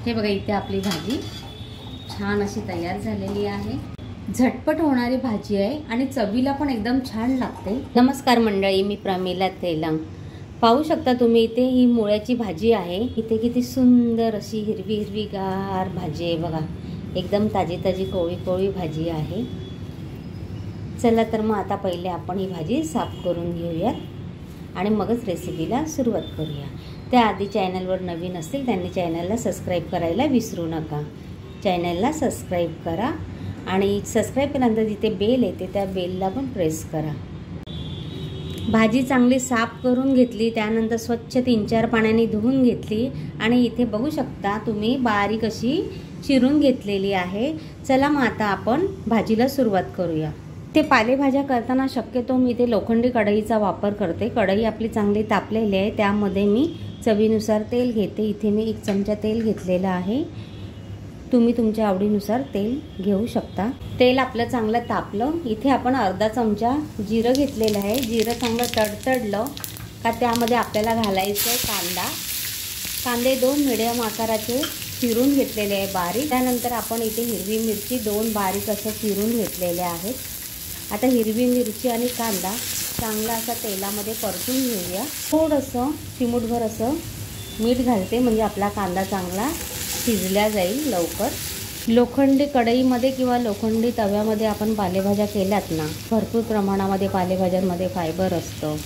हे बघा इथे आपली भाजी छान अशी तयार झालेली आहे। झटपट होणारी भाजी आहे आणि चवीला पण एकदम छान लागते। नमस्कार मंडळी, मी प्रमिला तेलंग। पाहू शकता तुम्ही इथे ही मुळ्याची भाजी आहे। इथे किती सुंदर अशी हिरवी हिरवीगार भाजी आहे बघा, एकदम ताजी ताजी कोवळी कोवळी भाजी आहे। चला तर मग आता पहिले आपण ही भाजी साफ करून घेऊयात आणि मगच रेसिपीला सुरुवात करूया। त्याआधी चॅनलवर नवीन असतील त्यांनी चॅनलला सबस्क्राईब करायला विसरू नका। चॅनलला सबस्क्राईब करा आणि सबस्क्राईब केल्यानंतर जिथे बेल येते त्या बेलला पण प्रेस करा। भाजी चांगली साफ करून घेतली, त्यानंतर स्वच्छ 3-4 पाण्याने धुवून घेतली आणि इथे बघू शकता तुम्ही बारीक अशी चिरून घेतलेली आहे। चला मग आता आपण भाजीला सुरुवात करूया। ते पालेभाज्या करताना शक्यतो मी इथे लोखंडी कढईचा वापर करते। कढई आपली चांगली तापलेली आहे, त्यामध्ये मी चवीनुसार तेल घेते। इथे मी 1 चमचा तेल घेतलेला आहे, तुम्ही तुमच्या आवडीनुसार तेल घेऊ शकता। तेल आपलं चांगलं तापलं, इथे आपण अर्धा चमचा जिरं घेतलेलं आहे। जिरं चांगलं तडतडलं का त्यामध्ये आपल्याला घालायचं आहे कांदा। कांदे 2 मिडियम आकाराचे चिरून घेतलेले आहे बारीक। त्यानंतर आपण इथे हिरवी मिरची 2 बारीक असं चिरून घेतलेल्या आहेत। आता हिरवी मिरची आणि कांदा चांगला असा तेलामध्ये परतून घेऊया। थोडंसं चिमूटभर असं मीठ घालते, म्हणजे आपला कांदा चांगला शिजला जाईल लवकर। लोखंडी कढईमध्ये किंवा लोखंडी तव्यामध्ये आपण पालेभाज्या केल्यात ना, भरपूर प्रमाणामध्ये पालेभाज्यांमध्ये फायबर असतं,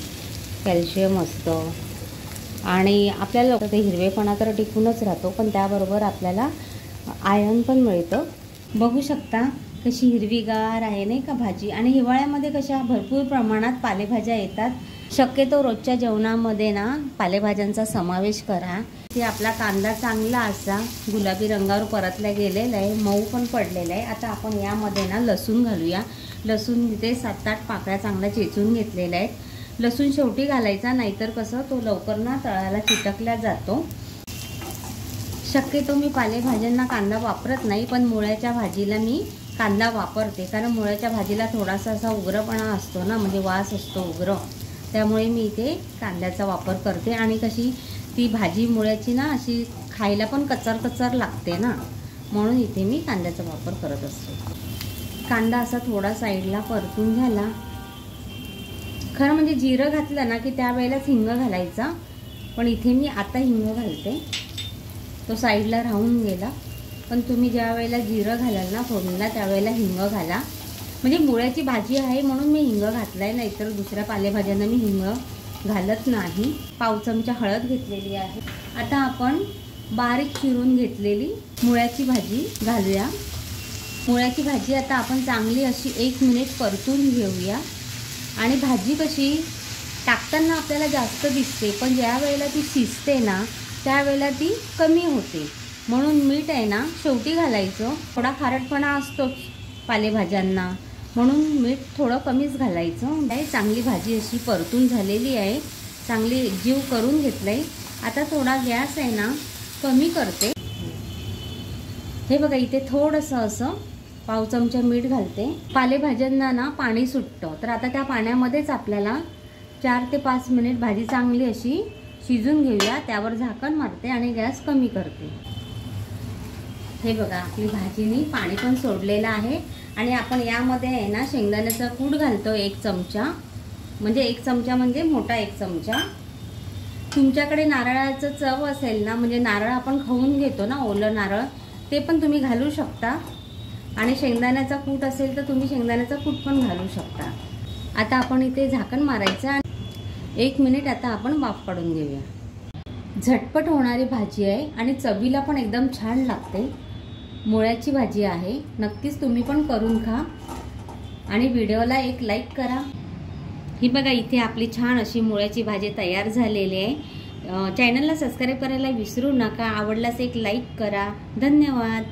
कॅल्शियम असतं आणि आपल्याला ते हिरवेपणा तर टिकूनच राहतो, पण त्याबरोबर आपल्याला आयर्न पण मिळतं। बघू शकता कशी हिरवीगार आहे नाही का भाजी। आणि हिवाळ्यामध्ये कशा भरपूर प्रमाणात पालेभाज्या येतात। शक्यतो रोजच्या जेवणामध्ये ना पालेभाज्यांचा समावेश करा। ते आपला कांदा चांगला असा गुलाबी रंगावर परतला गेलेला आहे, मऊ पण पडलेला आहे। आता आपण यामध्ये ना लसूण घालूया। लसूण इथे 7-8 पाकळ्या चांगल्या चेचून घेतलेल्या आहेत। लसूण शेवटी घालायचा, नाहीतर कसं तो लवकर ना तळाला चिटकला जातो। शक्यतो मी पालेभाज्यांना कांदा वापरत नाही, पण मुळ्याच्या भाजीला मी कांदा वापरते, कारण मुळ्याच्या भाजीला थोडासा असा उग्रपणा असतो ना, म्हणजे वास असतो उग्र, त्यामुळे मी इथे कांद्याचा वापर करते। आणि कशी ती भाजी मुळ्याची ना अशी खायला पण कचर कचर लागते ना, म्हणून इथे मी कांद्याचा वापर करत असते। कांदा असा थोडा साईडला परतून झाला, खरं म्हणजे जिरं घातलं ना की त्यावेळेलाच हिंग घालायचा, पण इथे मी आता हिंग घालते, तो साईडला राहून गेला। पण तुम्ही ज्या वेळेला जिरं घालाल ना फोडणीला त्यावेळेला हिंग घाला, म्हणजे मुळ्याची भाजी आहे म्हणून मी हिंग घातलाय, नाहीतर दुसऱ्या पालेभाज्यांना मी हिंग घालत नाही। पाव चमचा हळद घेतलेली आहे। आता आपण बारीक चिरून घेतलेली मुळ्याची भाजी घालूया। मुळ्याची भाजी आता आपण चांगली अशी 1 मिनिट परतून घेऊया। आणि भाजी कशी टाकताना आपल्याला जास्त दिसते, पण ज्या वेळेला ती शिजते ना त्यावेळेला ती कमी होते, म्हणून मीठ आहे ना शेवटी घालायचं। थोडा खारटपणा असतोच पालेभाज्यांना, म्हणून मीठ थोडं कमीच घालायचं। चांगली भाजी अशी परतून झालेली आहे, चांगली जीव करून घेतलंय। आता थोडा गॅस आहे ना कमी करते। हे बघा इथे थोडंसं असं पाव चमचा मीठ घालते। पालेभाज्यांना ना पाणी सुटतं, तर आता त्या पाण्यामध्येच आपल्याला 4 ते 5 मिनिट भाजी चांगली अशी शिजून घेऊया। त्यावर झाकण मारते आणि गॅस कमी करते। हे बघा आपली भाजीनी पाणी पण सोडलेलं आहे आणि आपण यामध्ये आहे ना शेंगदाण्याचा कूट घालतो 1 चमचा, म्हणजे 1 चमचा म्हणजे मोठा 1 चमचा। तुमच्याकडे नारळाचं चव असेल ना, म्हणजे नारळ आपण खाऊन घेतो ना ओलं नारळ, ते पण तुम्ही घालू शकता। आणि शेंगदाण्याचा कूट असेल तर तुम्ही शेंगदाण्याचा कूट पण घालू शकता। आता आपण इथे झाकण मारायचं आणि 1 मिनिट आता आपण वाफ काढून घेऊया। झटपट होणारी भाजी आहे आणि चवीला पण एकदम छान लागते। मुळ्याची भाजी आहे, नक्कीच तुम्ही पण करून खा आणि व्हिडिओला एक लाईक करा। ही बघा इथे आपली छान अशी मुळ्याची भाजी तयार झालेली आहे। चॅनलला सबस्क्राईब करायला विसरू नका। आवडल्यास एक लाईक करा। धन्यवाद।